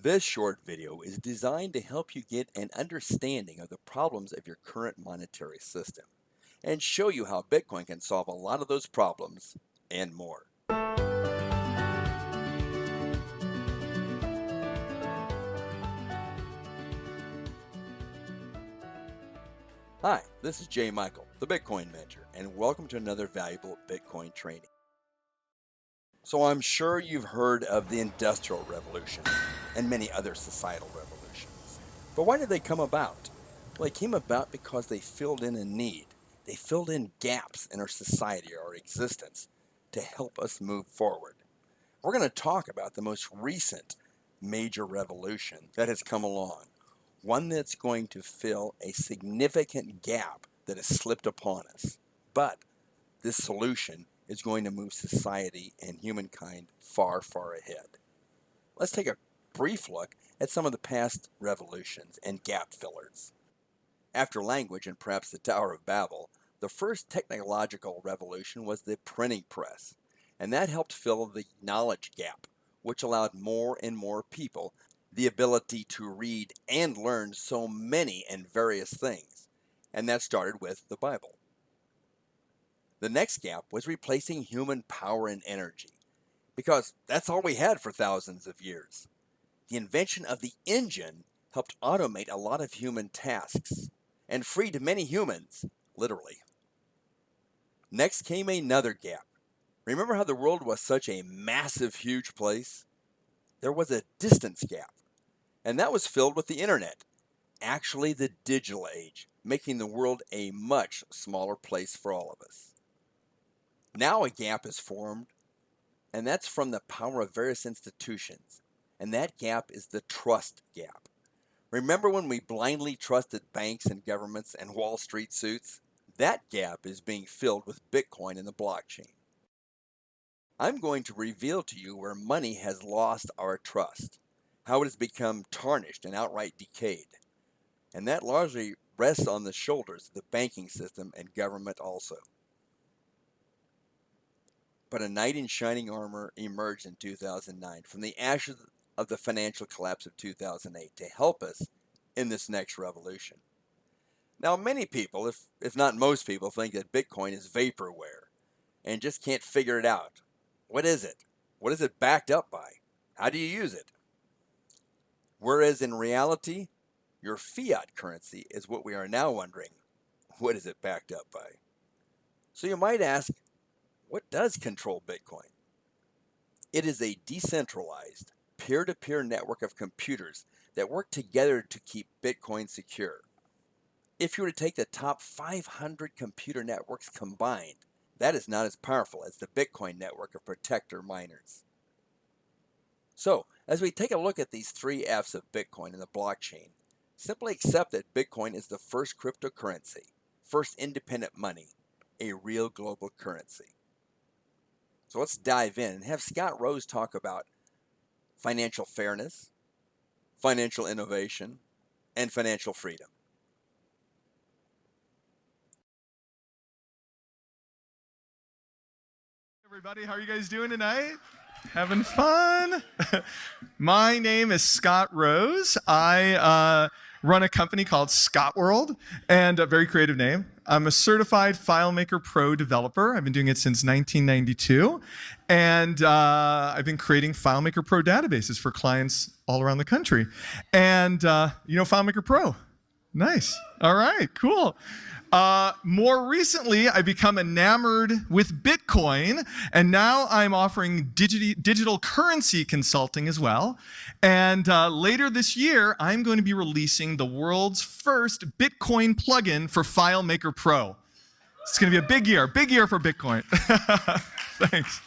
This short video is designed to help you get an understanding of the problems of your current monetary system and show you how Bitcoin can solve a lot of those problems and more. Hi, this is Jay Michael, the Bitcoin Mentor, and welcome to another valuable Bitcoin training. So I'm sure you've heard of the Industrial Revolution and many other societal revolutions. But why did they come about? Well, they came about because they filled in a need. They filled in gaps in our society or our existence to help us move forward. We're going to talk about the most recent major revolution that has come along. One that's going to fill a significant gap that has slipped upon us. But this solution is going to move society and humankind far, far ahead. Let's take a brief look at some of the past revolutions and gap fillers. After language and perhaps the Tower of Babel, the first technological revolution was the printing press, and that helped fill the knowledge gap, which allowed more and more people the ability to read and learn so many and various things, and that started with the Bible. The next gap was replacing human power and energy, because that's all we had for thousands of years. The invention of the engine helped automate a lot of human tasks and freed many humans, literally. Next came another gap. Remember how the world was such a massive, huge place? There was a distance gap, and that was filled with the internet, actually the digital age, making the world a much smaller place for all of us. Now a gap is formed, and that's from the power of various institutions, and that gap is the trust gap. Remember when we blindly trusted banks and governments and Wall Street suits? That gap is being filled with Bitcoin and the blockchain. I'm going to reveal to you where money has lost our trust, how it has become tarnished and outright decayed, and that largely rests on the shoulders of the banking system and government also. But a knight in shining armor emerged in 2009 from the ashes of the financial collapse of 2008 to help us in this next revolution. Now, many people, if not most people, think that Bitcoin is vaporware and just can't figure it out. What is it? What is it backed up by? How do you use it? Whereas in reality, your fiat currency is what we are now wondering. What is it backed up by? So you might ask, what does control Bitcoin? It is a decentralized, peer-to-peer network of computers that work together to keep Bitcoin secure. If you were to take the top 500 computer networks combined, that is not as powerful as the Bitcoin network of protector miners. So, as we take a look at these three F's of Bitcoin and the blockchain, simply accept that Bitcoin is the first cryptocurrency, first independent money, a real global currency. So let's dive in and have Scott Rose talk about financial fairness, financial innovation, and financial freedom. Everybody, how are you guys doing tonight? Having fun? My name is Scott Rose. I run a company called Scott World, and a very creative name. I'm a certified FileMaker Pro developer. I've been doing it since 1992, and I've been creating FileMaker Pro databases for clients all around the country. And you know FileMaker Pro? Nice. All right, cool. More recently, I become enamored with Bitcoin, and now I'm offering digital currency consulting as well. And later this year, I'm going to be releasing the world's first Bitcoin plugin for FileMaker Pro. It's going to be a big year for Bitcoin. Thanks.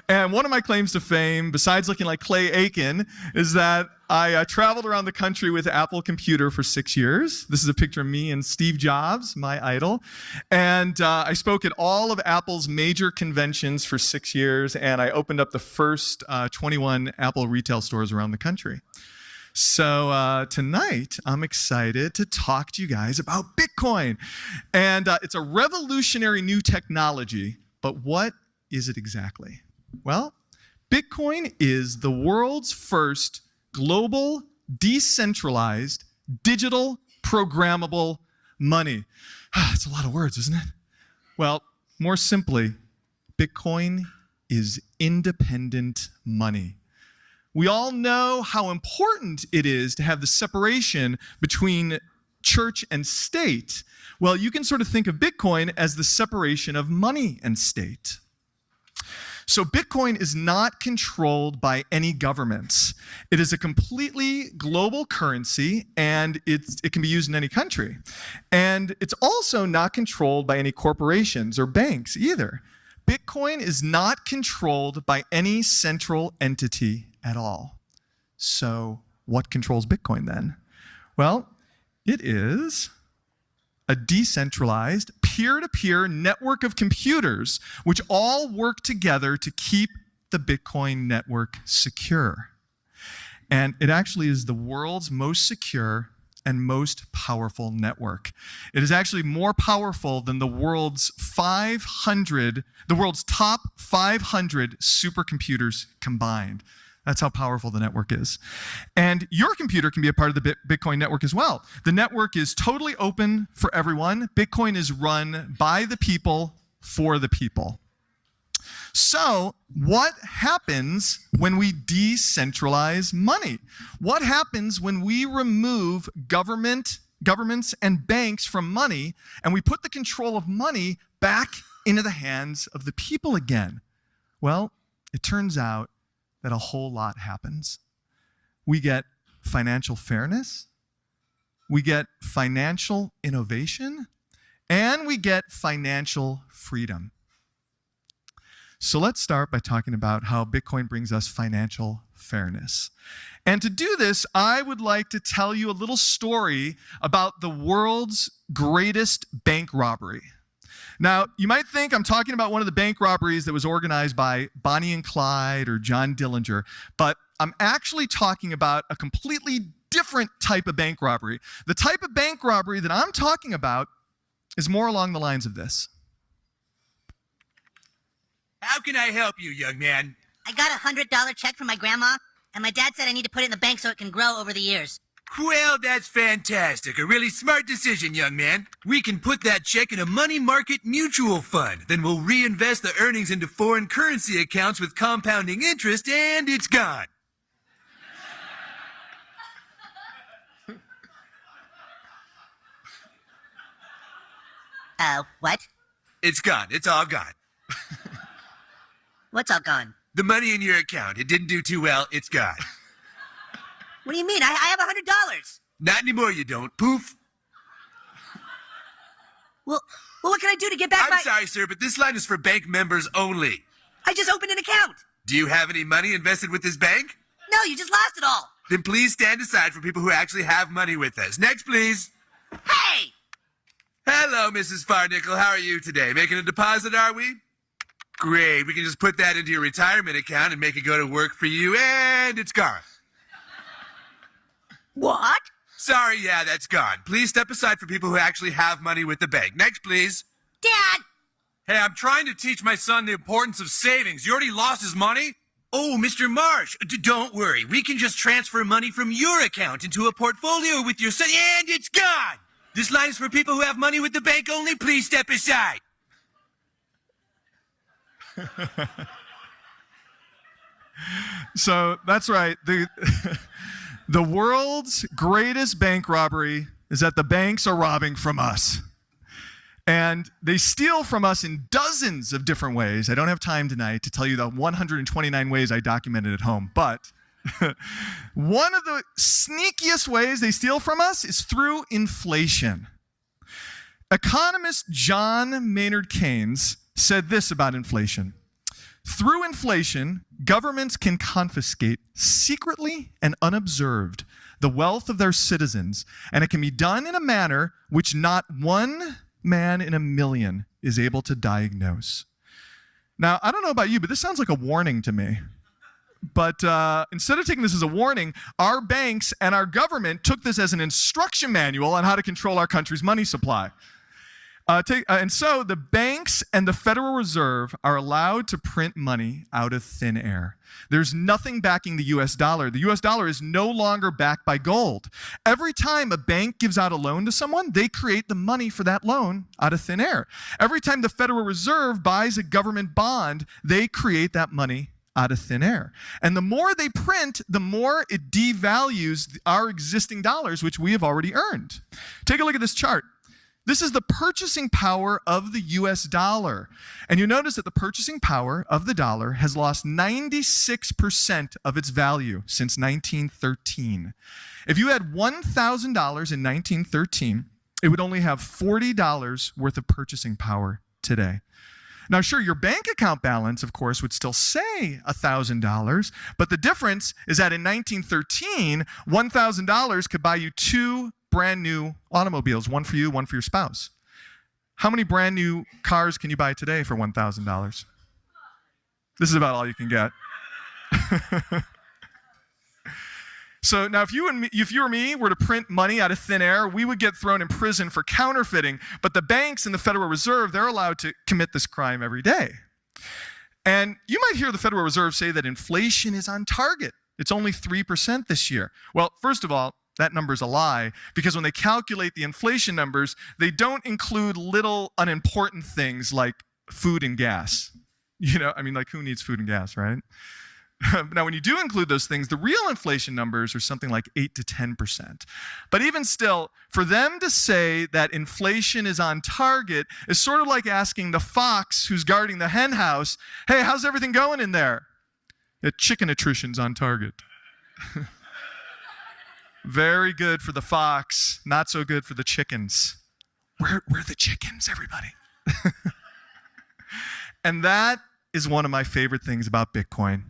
And one of my claims to fame, besides looking like Clay Aiken, is that I traveled around the country with Apple Computer for 6 years. This is a picture of me and Steve Jobs, my idol. And I spoke at all of Apple's major conventions for 6 years, and I opened up the first 21 Apple retail stores around the country. So tonight, I'm excited to talk to you guys about Bitcoin. And it's a revolutionary new technology, but what is it exactly? Well, Bitcoin is the world's first global, decentralized, digital, programmable money. It's a lot of words, isn't it? Well, more simply, Bitcoin is independent money. We all know how important it is to have the separation between church and state. Well, you can sort of think of Bitcoin as the separation of money and state. So Bitcoin is not controlled by any governments. It is a completely global currency, and it can be used in any country. And it's also not controlled by any corporations or banks either. Bitcoin is not controlled by any central entity at all. So what controls Bitcoin then? Well, it is a decentralized, peer-to-peer network of computers which all work together to keep the Bitcoin network secure. And it actually is the world's most secure and most powerful network. It is actually more powerful than the world's top 500 supercomputers combined. That's how powerful the network is. And your computer can be a part of the Bitcoin network as well. The network is totally open for everyone. Bitcoin is run by the people for the people. So, what happens when we decentralize money? What happens when we remove governments and banks from money and we put the control of money back into the hands of the people again? Well, it turns out that a whole lot happens. We get financial fairness, we get financial innovation, and we get financial freedom. So let's start by talking about how Bitcoin brings us financial fairness. And to do this, I would like to tell you a little story about the world's greatest bank robbery. Now, you might think I'm talking about one of the bank robberies that was organized by Bonnie and Clyde or John Dillinger, but I'm actually talking about a completely different type of bank robbery. The type of bank robbery that I'm talking about is more along the lines of this. How can I help you, young man? I got a $100 check from my grandma, and my dad said I need to put it in the bank so it can grow over the years. Well, that's fantastic. A really smart decision, young man. We can put that check in a money market mutual fund. Then we'll reinvest the earnings into foreign currency accounts with compounding interest, and it's gone. What? It's gone. It's all gone. What's all gone? The money in your account. It didn't do too well. It's gone. What do you mean? I have $100. Not anymore, you don't. Poof. Well, what can I do to get back I'm sorry, sir, but this line is for bank members only. I just opened an account. Do you have any money invested with this bank? No, you just lost it all. Then please stand aside for people who actually have money with us. Next, please. Hey! Hello, Mrs. Farnickel. How are you today? Making a deposit, are we? Great. We can just put that into your retirement account and make it go to work for you, and it's gone. What? Sorry, yeah, that's gone. Please step aside for people who actually have money with the bank. Next, please. Dad! Hey, I'm trying to teach my son the importance of savings. You already lost his money? Oh, Mr. Marsh, don't worry. We can just transfer money from your account into a portfolio with your son, and it's gone. This line is for people who have money with the bank only. Please step aside. So that's right. The world's greatest bank robbery is that the banks are robbing from us. And they steal from us in dozens of different ways. I don't have time tonight to tell you the 129 ways I documented at home, but one of the sneakiest ways they steal from us is through inflation. Economist John Maynard Keynes said this about inflation. Through inflation, governments can confiscate secretly and unobserved the wealth of their citizens, and it can be done in a manner which not one man in a million is able to diagnose. Now, I don't know about you, but this sounds like a warning to me. But instead of taking this as a warning, our banks and our government took this as an instruction manual on how to control our country's money supply. And so the banks and the Federal Reserve are allowed to print money out of thin air. There's nothing backing the US dollar. The US dollar is no longer backed by gold. Every time a bank gives out a loan to someone, they create the money for that loan out of thin air. Every time the Federal Reserve buys a government bond, they create that money out of thin air. And the more they print, the more it devalues our existing dollars, which we have already earned. Take a look at this chart. This is the purchasing power of the US dollar. And you notice that the purchasing power of the dollar has lost 96% of its value since 1913. If you had $1,000 in 1913, it would only have $40 worth of purchasing power today. Now, sure, your bank account balance, of course, would still say $1,000, but the difference is that in 1913, $1,000 could buy you 2 brand new automobiles, one for you, one for your spouse. How many brand new cars can you buy today for $1,000? This is about all you can get. So now if you or me were to print money out of thin air, we would get thrown in prison for counterfeiting, but the banks and the Federal Reserve, they're allowed to commit this crime every day. And you might hear the Federal Reserve say that inflation is on target. It's only 3% this year. Well, first of all, that number's a lie, because when they calculate the inflation numbers, they don't include little unimportant things like food and gas. You know, I mean, like, who needs food and gas, right? Now, when you do include those things, the real inflation numbers are something like 8 to 10%. But even still, for them to say that inflation is on target is sort of like asking the fox who's guarding the hen house, hey, how's everything going in there? The chicken attrition's on target. Very good for the fox, not so good for the chickens. We're the chickens, everybody. And that is one of my favorite things about Bitcoin.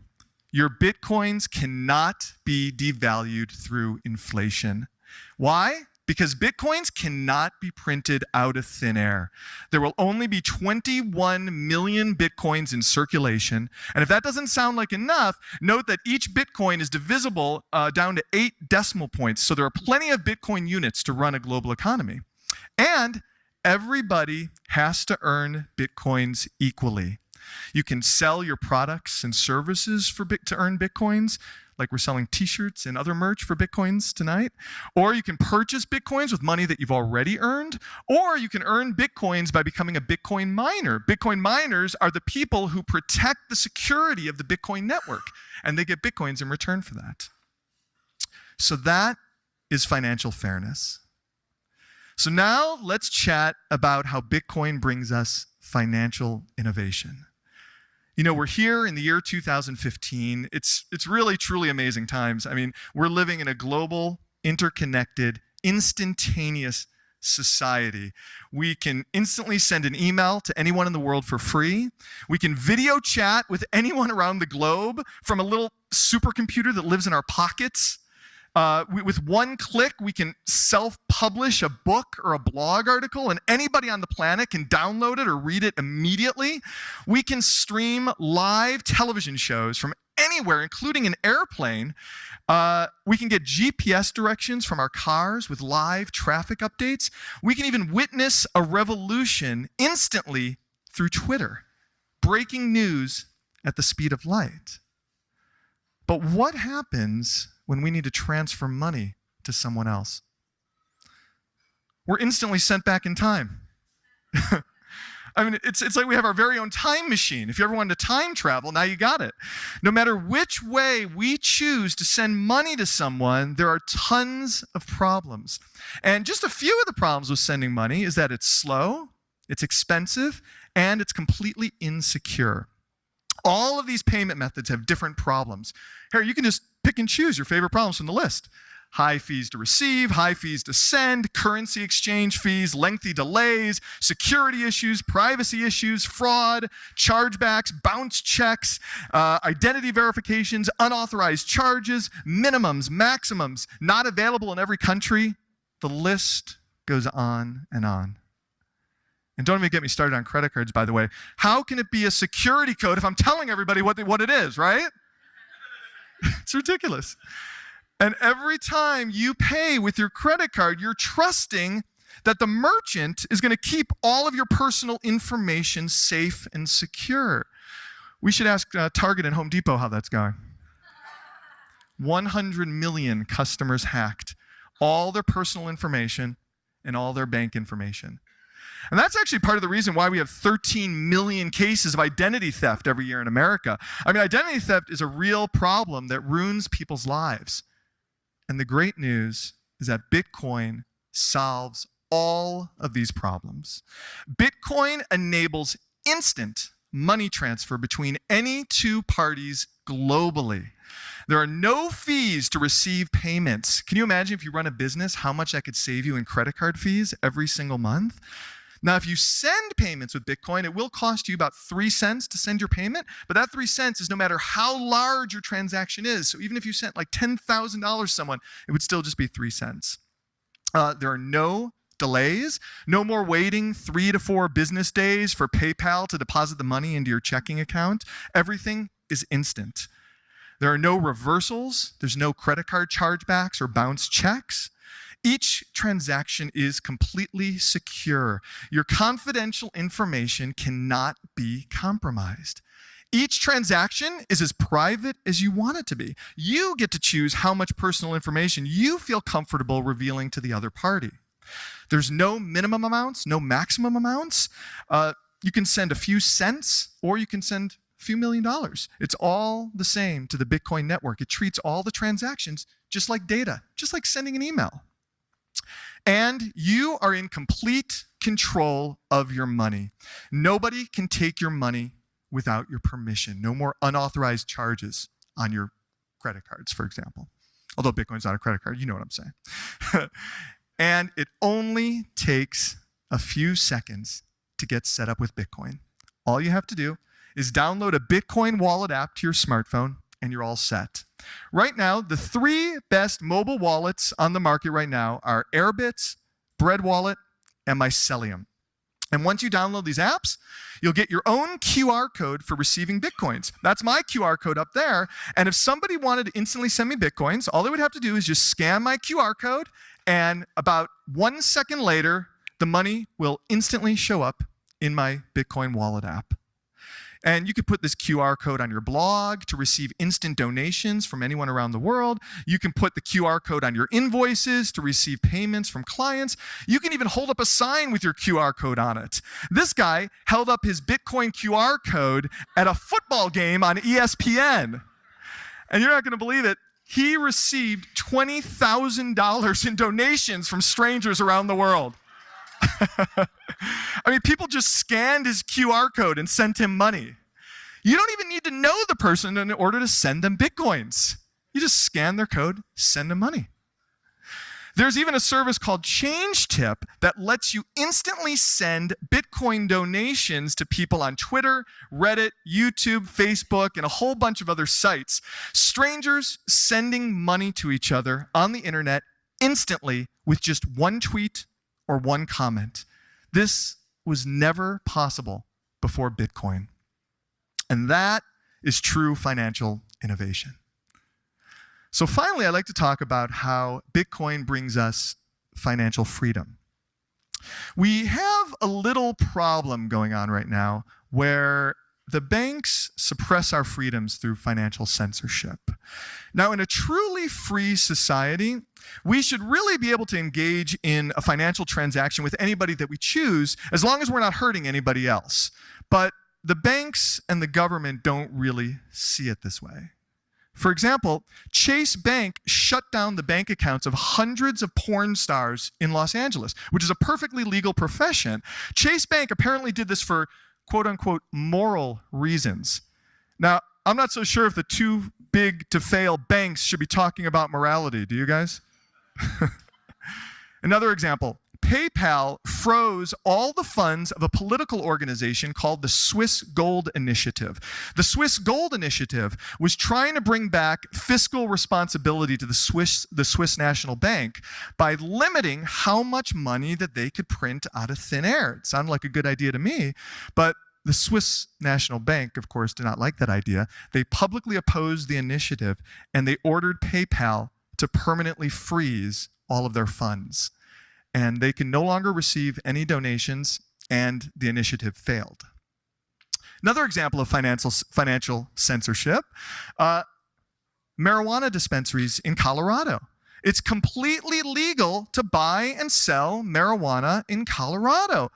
Your Bitcoins cannot be devalued through inflation. Why? Because Bitcoins cannot be printed out of thin air. There will only be 21 million Bitcoins in circulation. And if that doesn't sound like enough, note that each Bitcoin is divisible down to 8 decimal points. So there are plenty of Bitcoin units to run a global economy. And everybody has to earn Bitcoins equally. You can sell your products and services to earn Bitcoins, like we're selling t-shirts and other merch for Bitcoins tonight. Or you can purchase Bitcoins with money that you've already earned. Or you can earn Bitcoins by becoming a Bitcoin miner. Bitcoin miners are the people who protect the security of the Bitcoin network, and they get Bitcoins in return for that. So that is financial fairness. So now let's chat about how Bitcoin brings us financial innovation. You know, we're here in the year 2015. It's really, truly amazing times. I mean, we're living in a global, interconnected, instantaneous society. We can instantly send an email to anyone in the world for free. We can video chat with anyone around the globe from a little supercomputer that lives in our pockets. With one click, we can self-publish a book or a blog article, and anybody on the planet can download it or read it immediately. We can stream live television shows from anywhere, including an airplane. We can get GPS directions from our cars with live traffic updates. We can even witness a revolution instantly through Twitter, breaking news at the speed of light. But what happens when we need to transfer money to someone else? We're instantly sent back in time. I mean, it's like we have our very own time machine. If you ever wanted to time travel, now you got it. No matter which way we choose to send money to someone, there are tons of problems. And just a few of the problems with sending money is that it's slow, it's expensive, and it's completely insecure. All of these payment methods have different problems. Here, you can just pick and choose your favorite problems from the list. High fees to receive, high fees to send, currency exchange fees, lengthy delays, security issues, privacy issues, fraud, chargebacks, bounce checks, identity verifications, unauthorized charges, minimums, maximums, not available in every country. The list goes on and on. And don't even get me started on credit cards, by the way. How can it be a security code if I'm telling everybody what it is, right? It's ridiculous. And every time you pay with your credit card, you're trusting that the merchant is going to keep all of your personal information safe and secure. We should ask Target and Home Depot how that's going. 100 million customers hacked, all their personal information and all their bank information. And that's actually part of the reason why we have 13 million cases of identity theft every year in America. I mean, identity theft is a real problem that ruins people's lives. And the great news is that Bitcoin solves all of these problems. Bitcoin enables instant money transfer between any two parties globally. There are no fees to receive payments. Can you imagine if you run a business, how much that could save you in credit card fees every single month? Now, if you send payments with Bitcoin, it will cost you about 3 cents to send your payment, but that 3 cents is no matter how large your transaction is. So even if you sent like $10,000 to someone, it would still just be 3 cents. There are no delays, no more waiting 3 to 4 business days for PayPal to deposit the money into your checking account. Everything is instant. There are no reversals. There's no credit card chargebacks or bounced checks. Each transaction is completely secure. Your confidential information cannot be compromised. Each transaction is as private as you want it to be. You get to choose how much personal information you feel comfortable revealing to the other party. There's no minimum amounts, no maximum amounts. You can send a few cents or you can send a few $1 million. It's all the same to the Bitcoin network. It treats all the transactions just like data, just like sending an email. And you are in complete control of your money. Nobody can take your money without your permission. No more unauthorized charges on your credit cards, for example. Although Bitcoin's not a credit card, you know what I'm saying. And it only takes a few seconds to get set up with Bitcoin. All you have to do is download a Bitcoin wallet app to your smartphone and you're all set. Right now, the 3 best mobile wallets on the market right now are Airbitz, Bread Wallet, and Mycelium. And once you download these apps, you'll get your own QR code for receiving Bitcoins. That's my QR code up there. And if somebody wanted to instantly send me Bitcoins, all they would have to do is just scan my QR code, and about 1 second later, the money will instantly show up in my Bitcoin wallet app. And you could put this QR code on your blog to receive instant donations from anyone around the world. You can put the QR code on your invoices to receive payments from clients. You can even hold up a sign with your QR code on it. This guy held up his Bitcoin QR code at a football game on ESPN. And you're not going to believe it. He received $20,000 in donations from strangers around the world. I mean, people just scanned his QR code and sent him money. You don't even need to know the person in order to send them Bitcoins. You just scan their code, send them money. There's even a service called ChangeTip that lets you instantly send Bitcoin donations to people on Twitter, Reddit, YouTube, Facebook, and a whole bunch of other sites. Strangers sending money to each other on the internet instantly with just one tweet or one comment. This was never possible before Bitcoin. And that is true financial innovation. So finally, I'd like to talk about how Bitcoin brings us financial freedom. We have a little problem going on right now where the banks suppress our freedoms through financial censorship. Now, in a truly free society, we should really be able to engage in a financial transaction with anybody that we choose, as long as we're not hurting anybody else. But the banks and the government don't really see it this way. For example, Chase Bank shut down the bank accounts of hundreds of porn stars in Los Angeles, which is a perfectly legal profession. Chase Bank apparently did this for quote-unquote moral reasons. Now, I'm not so sure if the too big to fail banks should be talking about morality. Do you guys? Another example, PayPal froze all the funds of a political organization called the Swiss Gold Initiative. The Swiss Gold Initiative was trying to bring back fiscal responsibility to the Swiss National Bank by limiting how much money that they could print out of thin air. It sounded like a good idea to me, but the Swiss National Bank, of course, did not like that idea. They publicly opposed the initiative, and they ordered PayPal to permanently freeze all of their funds. and they can no longer receive any donations, and the initiative failed. Another example of financial censorship, marijuana dispensaries in Colorado. It's completely legal to buy and sell marijuana in Colorado,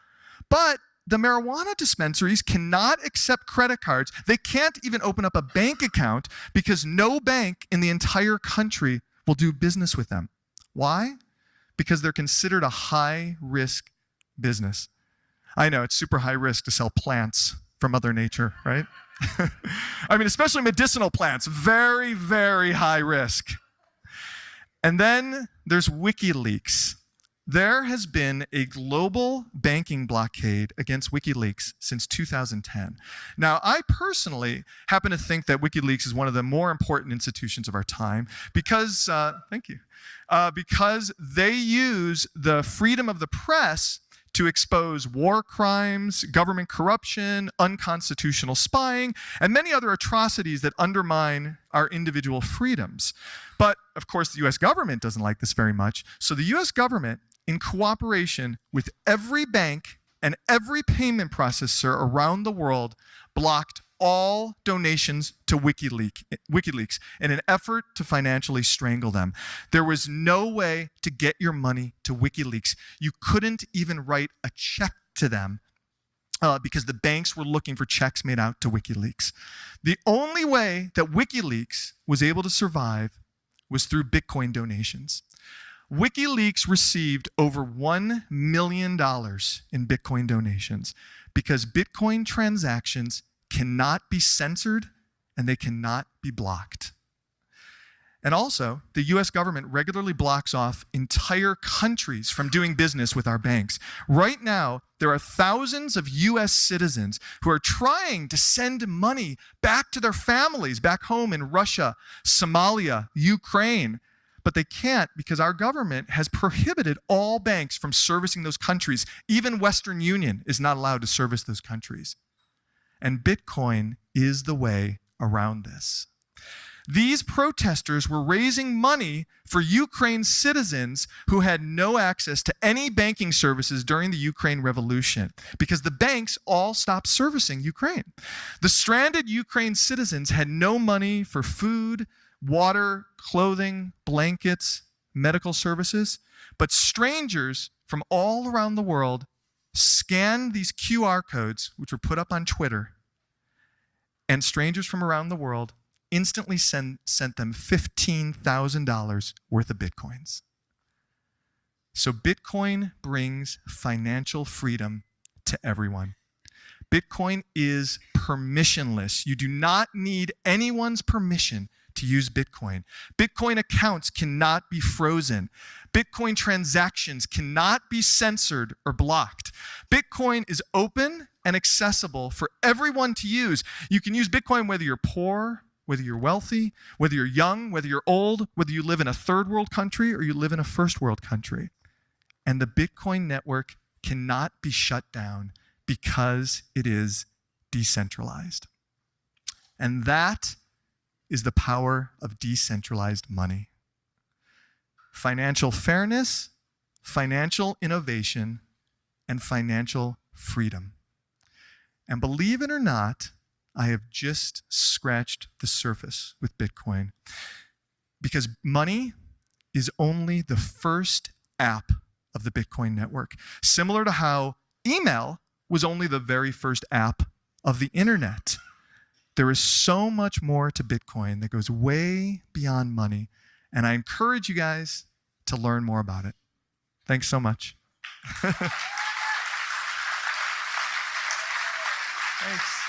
but the marijuana dispensaries cannot accept credit cards. They can't even open up a bank account because no bank in the entire country will do business with them. Why? Because they're considered a high-risk business. I know, it's super high risk to sell plants from Mother Nature, right? I mean, especially medicinal plants, very, very high risk. And then there's WikiLeaks. There has been a global banking blockade against WikiLeaks since 2010. Now, I personally happen to think that WikiLeaks is one of the more important institutions of our time because, because they use the freedom of the press to expose war crimes, government corruption, unconstitutional spying, and many other atrocities that undermine our individual freedoms. But, of course, the US government doesn't like this very much. So the US government, in cooperation with every bank and every payment processor around the world, blocked all donations to WikiLeaks in an effort to financially strangle them. There was no way to get your money to WikiLeaks. You couldn't even write a check to them because the banks were looking for checks made out to WikiLeaks. The only way that WikiLeaks was able to survive was through Bitcoin donations. WikiLeaks received over $1 million in Bitcoin donations because Bitcoin transactions cannot be censored and they cannot be blocked. And also, the US government regularly blocks off entire countries from doing business with our banks. Right now, there are thousands of US citizens who are trying to send money back to their families back home in Russia, Somalia, Ukraine, but they can't because our government has prohibited all banks from servicing those countries. Even Western Union is not allowed to service those countries. And Bitcoin is the way around this. These protesters were raising money for Ukraine's citizens who had no access to any banking services during the Ukraine Revolution because the banks all stopped servicing Ukraine. The stranded Ukraine citizens had no money for food, water, clothing, blankets, medical services, but strangers from all around the world scanned these QR codes, which were put up on Twitter, and strangers from around the world instantly sent them $15,000 worth of Bitcoins. So Bitcoin brings financial freedom to everyone. Bitcoin is permissionless. You do not need anyone's permission to use Bitcoin. Bitcoin accounts cannot be frozen. Bitcoin transactions cannot be censored or blocked. Bitcoin is open and accessible for everyone to use. You can use Bitcoin whether you're poor, whether you're wealthy, whether you're young, whether you're old, whether you live in a third world country or you live in a first world country. And the Bitcoin network cannot be shut down because it is decentralized. And that is the power of decentralized money. Financial fairness, financial innovation, and financial freedom. And believe it or not, I have just scratched the surface with Bitcoin because money is only the first app of the Bitcoin network, similar to how email was only the very first app of the internet. There is so much more to Bitcoin that goes way beyond money, and I encourage you guys to learn more about it. Thanks so much. Thanks.